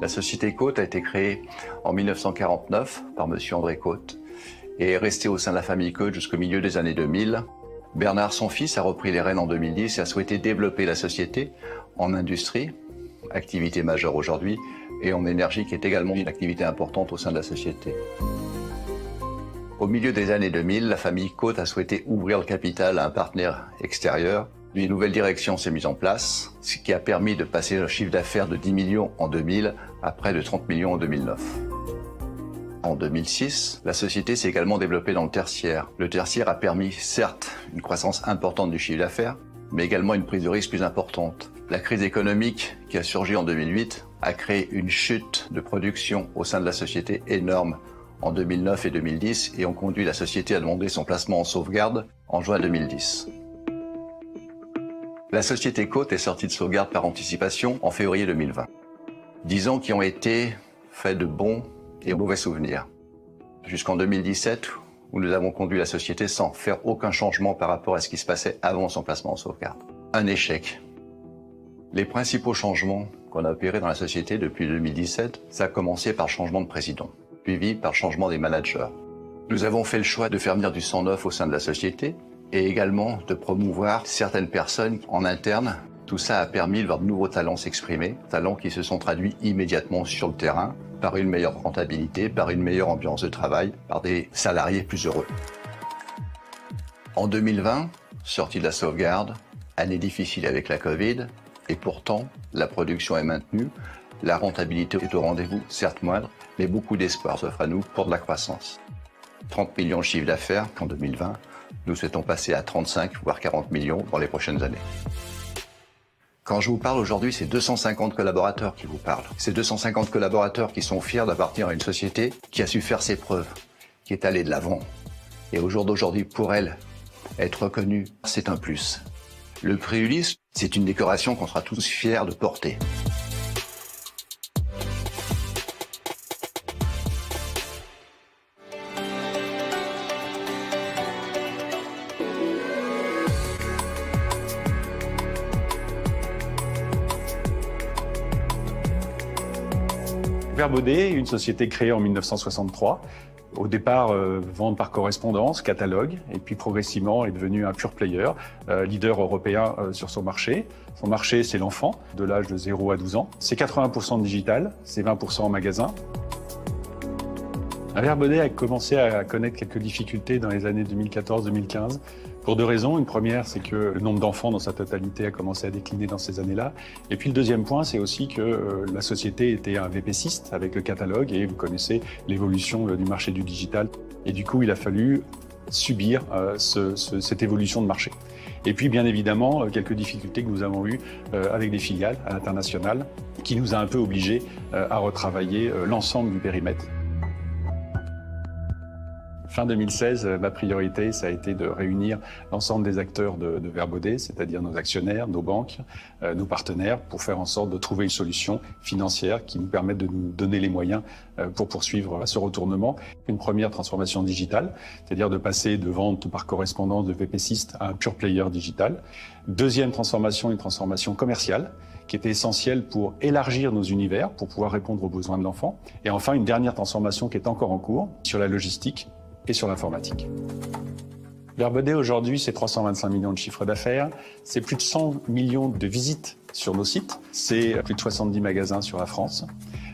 La société Côte a été créée en 1949 par monsieur André Côte et est restée au sein de la famille Côte jusqu'au milieu des années 2000. Bernard, son fils, a repris les rênes en 2010 et a souhaité développer la société en industrie, activité majeure aujourd'hui, et en énergie qui est également une activité importante au sein de la société. Au milieu des années 2000, la famille Côte a souhaité ouvrir le capital à un partenaire extérieur. Une nouvelle direction s'est mise en place, ce qui a permis de passer le chiffre d'affaires de 10 millions en 2000 à près de 30 millions en 2009. En 2006, la société s'est également développée dans le tertiaire. Le tertiaire a permis, certes, une croissance importante du chiffre d'affaires, mais également une prise de risque plus importante. La crise économique qui a surgi en 2008 a créé une chute de production au sein de la société énorme en 2009 et 2010 et ont conduit la société à demander son placement en sauvegarde en juin 2010. La société Côte est sortie de sauvegarde par anticipation en février 2020. 10 ans qui ont été faits de bons et mauvais souvenirs. Jusqu'en 2017, où nous avons conduit la société sans faire aucun changement par rapport à ce qui se passait avant son placement en sauvegarde. Un échec. Les principaux changements qu'on a opérés dans la société depuis 2017, ça a commencé par le changement de président, suivi par le changement des managers. Nous avons fait le choix de faire venir du sang neuf au sein de la société et également de promouvoir certaines personnes en interne. Tout ça a permis de voir de nouveaux talents s'exprimer, talents qui se sont traduits immédiatement sur le terrain par une meilleure rentabilité, par une meilleure ambiance de travail, par des salariés plus heureux. En 2020, sortie de la sauvegarde, année difficile avec la Covid, et pourtant, la production est maintenue, la rentabilité est au rendez-vous, certes moindre, mais beaucoup d'espoir s'offre à nous pour de la croissance. 30 millions de chiffre d'affaires en 2020, nous souhaitons passer à 35 voire 40 millions dans les prochaines années. Quand je vous parle aujourd'hui, c'est 250 collaborateurs qui vous parlent. C'est 250 collaborateurs qui sont fiers d'appartenir à une société qui a su faire ses preuves, qui est allée de l'avant. Et au jour d'aujourd'hui, pour elle, être reconnue, c'est un plus. Le prix Ulysse, c'est une décoration qu'on sera tous fiers de porter. Verbaudet, une société créée en 1963. Au départ, vente par correspondance, catalogue, et puis progressivement est devenu un pure player, leader européen sur son marché. Son marché, c'est l'enfant, de l'âge de 0 à 12 ans. C'est 80% de digital, c'est 20% en magasin. Verbaudet a commencé à connaître quelques difficultés dans les années 2014-2015. Pour deux raisons. Une première, c'est que le nombre d'enfants dans sa totalité a commencé à décliner dans ces années-là. Et puis le deuxième point, c'est aussi que la société était un VPCiste avec le catalogue et vous connaissez l'évolution du marché du digital. Et du coup, il a fallu subir cette évolution de marché. Et puis, bien évidemment, quelques difficultés que nous avons eues avec des filiales à l'international qui nous a un peu obligés à retravailler l'ensemble du périmètre. Fin 2016, ma priorité, ça a été de réunir l'ensemble des acteurs de Verbaudet, c'est-à-dire nos actionnaires, nos banques, nos partenaires, pour faire en sorte de trouver une solution financière qui nous permette de nous donner les moyens pour poursuivre ce retournement. Une première transformation digitale, c'est-à-dire de passer de vente par correspondance de VPCiste à un pure player digital. Deuxième transformation, une transformation commerciale, qui était essentielle pour élargir nos univers, pour pouvoir répondre aux besoins de l'enfant. Et enfin, une dernière transformation qui est encore en cours sur la logistique et sur l'informatique. Verbaudet aujourd'hui, c'est 325 millions de chiffre d'affaires, c'est plus de 100 millions de visites sur nos sites, c'est plus de 70 magasins sur la France,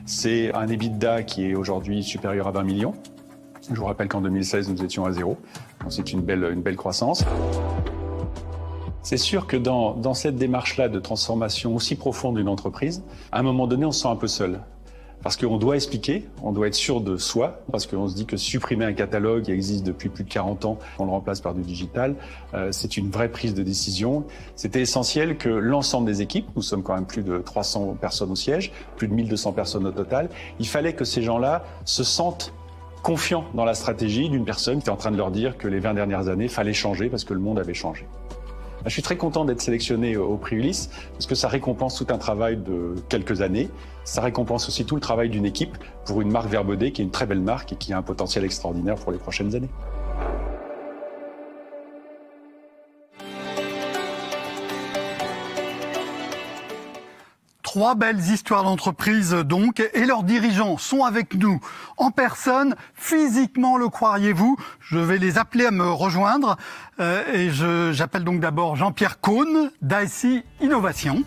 c'est un EBITDA qui est aujourd'hui supérieur à 20 millions. Je vous rappelle qu'en 2016, nous étions à 0, donc c'est une belle croissance. C'est sûr que dans cette démarche-là de transformation aussi profonde d'une entreprise, à un moment donné, on se sent un peu seul. Parce qu'on doit expliquer, on doit être sûr de soi, parce qu'on se dit que supprimer un catalogue qui existe depuis plus de 40 ans, on le remplace par du digital, c'est une vraie prise de décision. C'était essentiel que l'ensemble des équipes, nous sommes quand même plus de 300 personnes au siège, plus de 1200 personnes au total, il fallait que ces gens-là se sentent confiants dans la stratégie d'une personne qui était en train de leur dire que les 20 dernières années, fallait changer parce que le monde avait changé. Je suis très content d'être sélectionné au prix Ulysse parce que ça récompense tout un travail de quelques années. Ça récompense aussi tout le travail d'une équipe pour une marque Vert Baudet qui est une très belle marque et qui a un potentiel extraordinaire pour les prochaines années. Trois belles histoires d'entreprise donc, et leurs dirigeants sont avec nous en personne, physiquement, le croiriez-vous. Je vais les appeler à me rejoindre et j'appelle donc d'abord Jean-Pierre Caunes d'ASI Innovation.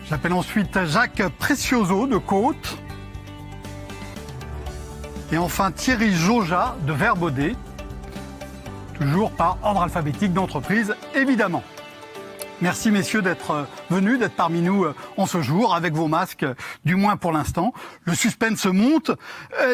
J'appelle ensuite Jacques Precioso de Côte. Et enfin Thierry Jauja de Vert Baudet, toujours par ordre alphabétique d'entreprise évidemment. Merci messieurs d'être venus, d'être parmi nous en ce jour, avec vos masques, du moins pour l'instant. Le suspense monte.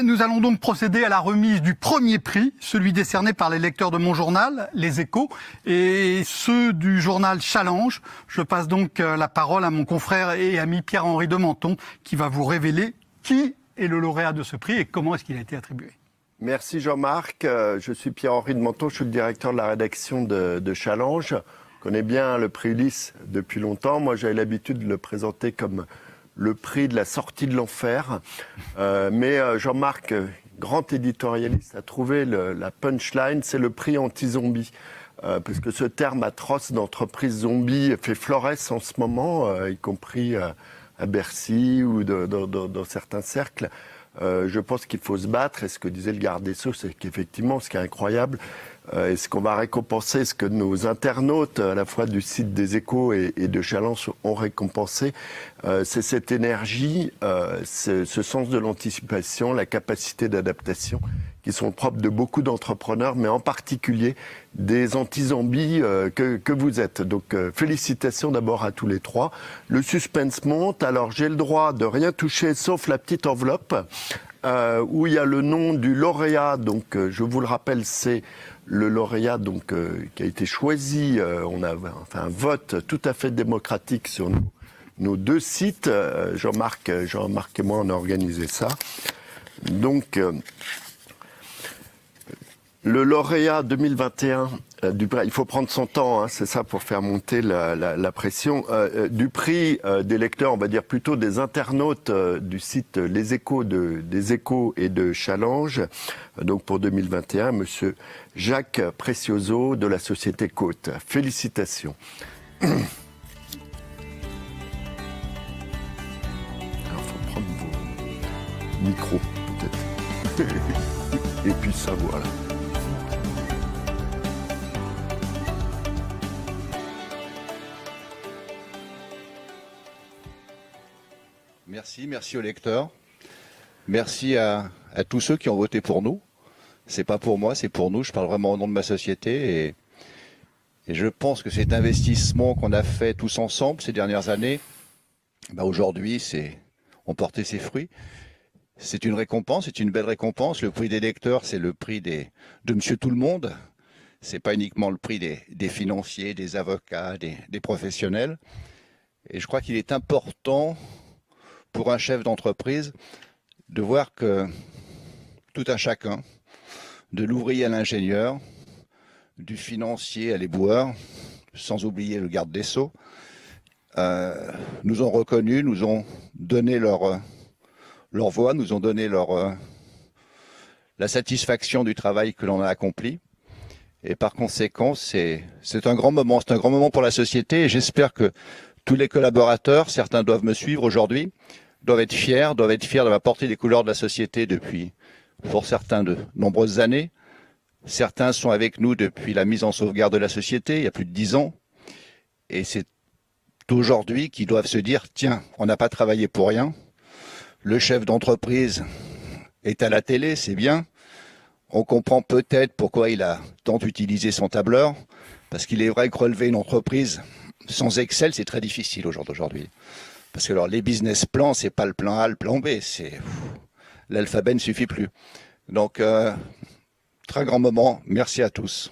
Nous allons donc procéder à la remise du premier prix, celui décerné par les lecteurs de mon journal, Les Échos, et ceux du journal Challenge. Je passe donc la parole à mon confrère et ami Pierre-Henri de Menton, qui va vous révéler qui est le lauréat de ce prix et comment est-ce qu'il a été attribué. Merci Jean-Marc. Je suis Pierre-Henri de Menton, je suis le directeur de la rédaction de Challenge. Je connais bien le prix Ulysse depuis longtemps. Moi, j'avais l'habitude de le présenter comme le prix de la sortie de l'enfer. Mais Jean-Marc, grand éditorialiste, a trouvé la punchline, c'est le prix anti-zombie. Parce que ce terme atroce d'entreprise zombie fait florès en ce moment, y compris à Bercy ou dans certains cercles. Je pense qu'il faut se battre. Et ce que disait le garde des Sceaux, c'est qu'effectivement, ce qui est incroyable, et ce qu'on va récompenser, ce que nos internautes, à la fois du site des Échos et de Challenge, ont récompensé, c'est cette énergie, ce sens de l'anticipation, la capacité d'adaptation, qui sont propres de beaucoup d'entrepreneurs, mais en particulier des anti-zombies que vous êtes. Donc félicitations d'abord à tous les trois. Le suspense monte, alors j'ai le droit de rien toucher sauf la petite enveloppe où il y a le nom du lauréat. Donc je vous le rappelle, c'est le lauréat donc, qui a été choisi. On a fait un vote tout à fait démocratique sur nos deux sites. Jean-Marc et moi, on a organisé ça. Donc le lauréat 2021 il faut prendre son temps, hein, c'est ça pour faire monter la pression, du prix des lecteurs, on va dire plutôt des internautes du site Les Échos des Échos et de Challenge, donc pour 2021, monsieur Jacques Precioso de la société Côte. Félicitations. Alors, faut prendre vos micros, peut-être. Et puis ça, voilà. Merci aux lecteurs. Merci à tous ceux qui ont voté pour nous. C'est pas pour moi, c'est pour nous. Je parle vraiment au nom de ma société et je pense que cet investissement qu'on a fait tous ensemble ces dernières années, aujourd'hui, ont porté ses fruits. C'est une récompense, c'est une belle récompense. Le prix des lecteurs, c'est le prix de Monsieur Tout le Monde. C'est pas uniquement le prix des financiers, des avocats, des professionnels. Et je crois qu'il est important pour un chef d'entreprise de voir que tout un chacun, de l'ouvrier à l'ingénieur, du financier à l'éboueur, sans oublier le garde des Sceaux, nous ont reconnus, nous ont donné leur voix, nous ont donné la satisfaction du travail que l'on a accompli. Et par conséquent, c'est un grand moment. C'est un grand moment pour la société et j'espère que tous les collaborateurs, certains doivent me suivre aujourd'hui, doivent être fiers d'avoir porté les couleurs de la société depuis, pour certains, de nombreuses années. Certains sont avec nous depuis la mise en sauvegarde de la société, il y a plus de 10 ans. Et c'est aujourd'hui qu'ils doivent se dire, tiens, on n'a pas travaillé pour rien. Le chef d'entreprise est à la télé, c'est bien. On comprend peut-être pourquoi il a tant utilisé son tableur, parce qu'il est vrai que relever une entreprise sans Excel, c'est très difficile au jour d'aujourd'hui. Parce que alors, les business plans, c'est pas le plan A, le plan B. L'alphabet ne suffit plus. Donc, très grand moment. Merci à tous.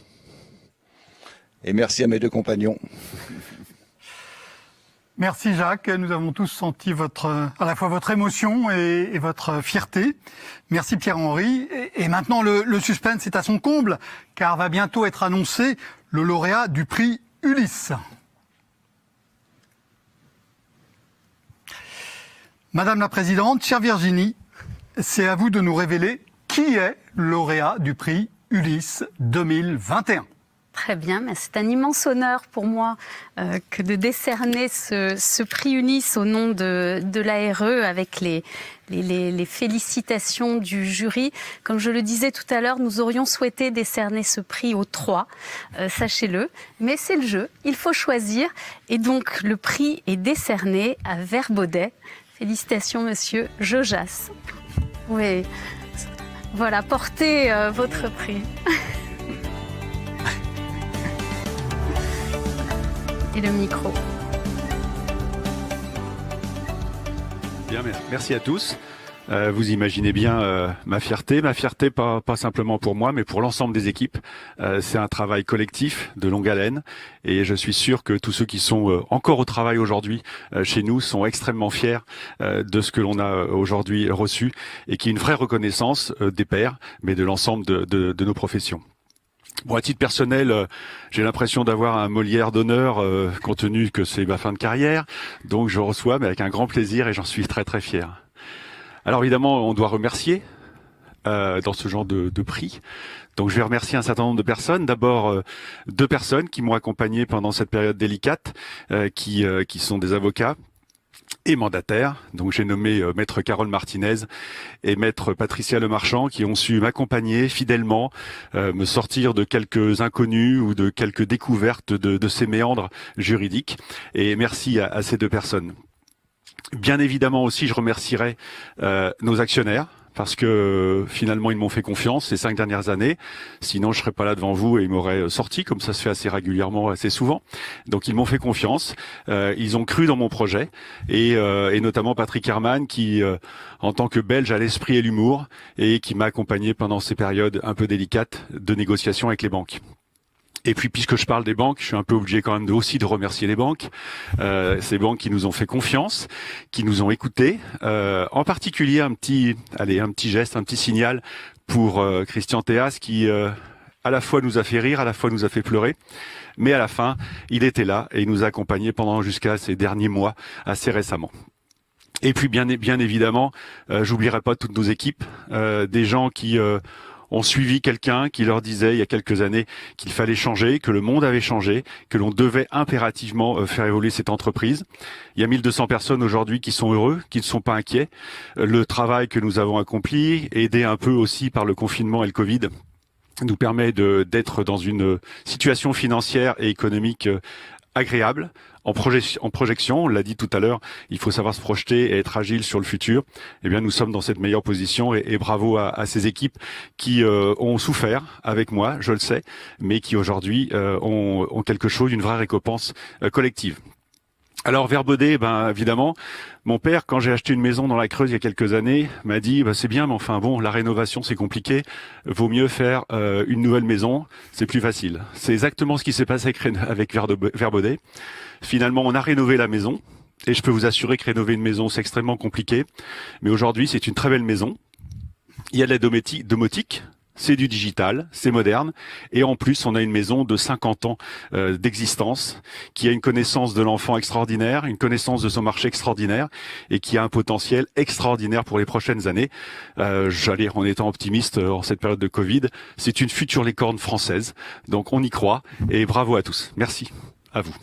Et merci à mes deux compagnons. Merci Jacques, nous avons tous senti à la fois votre émotion et votre fierté. Merci Pierre-Henri. Et maintenant le suspense est à son comble, car va bientôt être annoncé le lauréat du prix Ulysse. Madame la Présidente, chère Virginie, c'est à vous de nous révéler qui est le lauréat du prix Ulysse 2021. Très bien, mais c'est un immense honneur pour moi que de décerner ce prix Ulysse au nom de l'ARE avec les félicitations du jury. Comme je le disais tout à l'heure, nous aurions souhaité décerner ce prix aux 3, sachez-le, mais c'est le jeu, il faut choisir. Et donc le prix est décerné à Verbaudet. Félicitations monsieur Jojas. Oui, voilà, portez votre prix. Et le micro. Bien, merci à tous. Vous imaginez bien ma fierté pas simplement pour moi, mais pour l'ensemble des équipes. C'est un travail collectif de longue haleine, et je suis sûr que tous ceux qui sont encore au travail aujourd'hui chez nous sont extrêmement fiers de ce que l'on a aujourd'hui reçu, et qui est une vraie reconnaissance des pairs, mais de l'ensemble de nos professions. Bon, à titre personnel, j'ai l'impression d'avoir un Molière d'honneur, compte tenu que c'est ma fin de carrière. Donc je reçois, mais avec un grand plaisir, et j'en suis très très fier. Alors évidemment, on doit remercier dans ce genre de prix. Donc je vais remercier un certain nombre de personnes. D'abord 2 personnes qui m'ont accompagné pendant cette période délicate, qui sont des avocats et mandataires. Donc j'ai nommé Maître Carole Martinez et Maître Patricia Lemarchand, qui ont su m'accompagner fidèlement, me sortir de quelques inconnus ou de quelques découvertes de ces méandres juridiques. Et merci à ces 2 personnes. Bien évidemment aussi, je remercierai nos actionnaires, parce que finalement ils m'ont fait confiance ces 5 dernières années. Sinon je serais pas là devant vous et ils m'auraient sorti, comme ça se fait assez régulièrement, assez souvent. Donc ils m'ont fait confiance, ils ont cru dans mon projet, et notamment Patrick Herman, qui en tant que Belge a l'esprit et l'humour, et qui m'a accompagné pendant ces périodes un peu délicates de négociation avec les banques. Et puis, puisque je parle des banques, je suis un peu obligé quand même aussi de remercier les banques. Ces banques qui nous ont fait confiance, qui nous ont écoutés. En particulier, un petit geste, un petit signal pour Christian Théas, qui à la fois nous a fait rire, à la fois nous a fait pleurer. Mais à la fin, il était là et il nous a accompagnés pendant jusqu'à ces derniers mois, assez récemment. Et puis, bien évidemment, j'oublierai pas toutes nos équipes, des gens qui ont suivi quelqu'un qui leur disait il y a quelques années qu'il fallait changer, que le monde avait changé, que l'on devait impérativement faire évoluer cette entreprise. Il y a 1200 personnes aujourd'hui qui sont heureux, qui ne sont pas inquiets. Le travail que nous avons accompli, aidé un peu aussi par le confinement et le Covid, nous permet d'être dans une situation financière et économique agréable. En projection, on l'a dit tout à l'heure, il faut savoir se projeter et être agile sur le futur. Eh bien, nous sommes dans cette meilleure position, et bravo à ces équipes qui ont souffert avec moi, je le sais, mais qui aujourd'hui ont quelque chose, une vraie récompense collective. Alors Verbaudet, évidemment, mon père, quand j'ai acheté une maison dans la Creuse il y a quelques années, m'a dit c'est bien, mais enfin bon, la rénovation c'est compliqué, vaut mieux faire une nouvelle maison, c'est plus facile. C'est exactement ce qui s'est passé avec Verbaudet. Finalement, on a rénové la maison, et je peux vous assurer que rénover une maison c'est extrêmement compliqué, mais aujourd'hui c'est une très belle maison. Il y a de la domotique. C'est du digital, c'est moderne, et en plus on a une maison de 50 ans d'existence, qui a une connaissance de l'enfant extraordinaire, une connaissance de son marché extraordinaire, et qui a un potentiel extraordinaire pour les prochaines années. En étant optimiste en cette période de Covid, c'est une future licorne française, donc on y croit, et bravo à tous. Merci, à vous.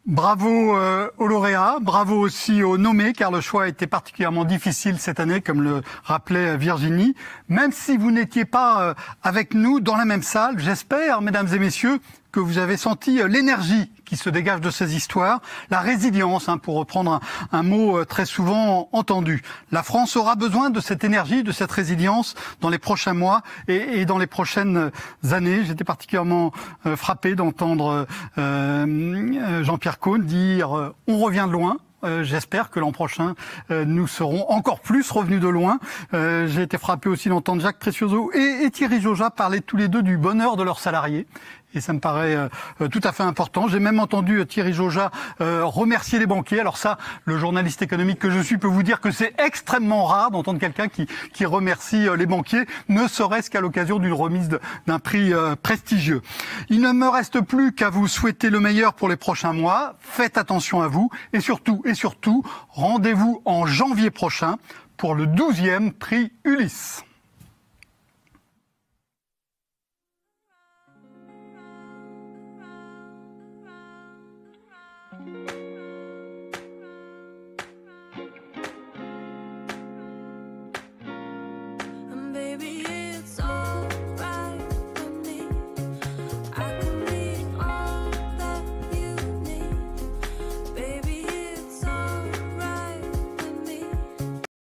Bravo aux lauréats, bravo aussi aux nommés, car le choix a été particulièrement difficile cette année, comme le rappelait Virginie. Même si vous n'étiez pas avec nous dans la même salle, j'espère, mesdames et messieurs, que vous avez senti l'énergie qui se dégage de ces histoires, la résilience, pour reprendre un mot très souvent entendu. La France aura besoin de cette énergie, de cette résilience dans les prochains mois et dans les prochaines années. J'étais particulièrement frappé d'entendre Jean-Pierre Cohn dire « on revient de loin ». J'espère que l'an prochain, nous serons encore plus revenus de loin. J'ai été frappé aussi d'entendre Jacques Precioso et Thierry Jauja parler tous les deux du bonheur de leurs salariés. Et ça me paraît tout à fait important. J'ai même entendu Thierry Jauja remercier les banquiers. Alors ça, le journaliste économique que je suis peut vous dire que c'est extrêmement rare d'entendre quelqu'un qui remercie les banquiers, ne serait-ce qu'à l'occasion d'une remise d'un prix prestigieux. Il ne me reste plus qu'à vous souhaiter le meilleur pour les prochains mois. Faites attention à vous et surtout, rendez-vous en janvier prochain pour le 12e prix Ulysse.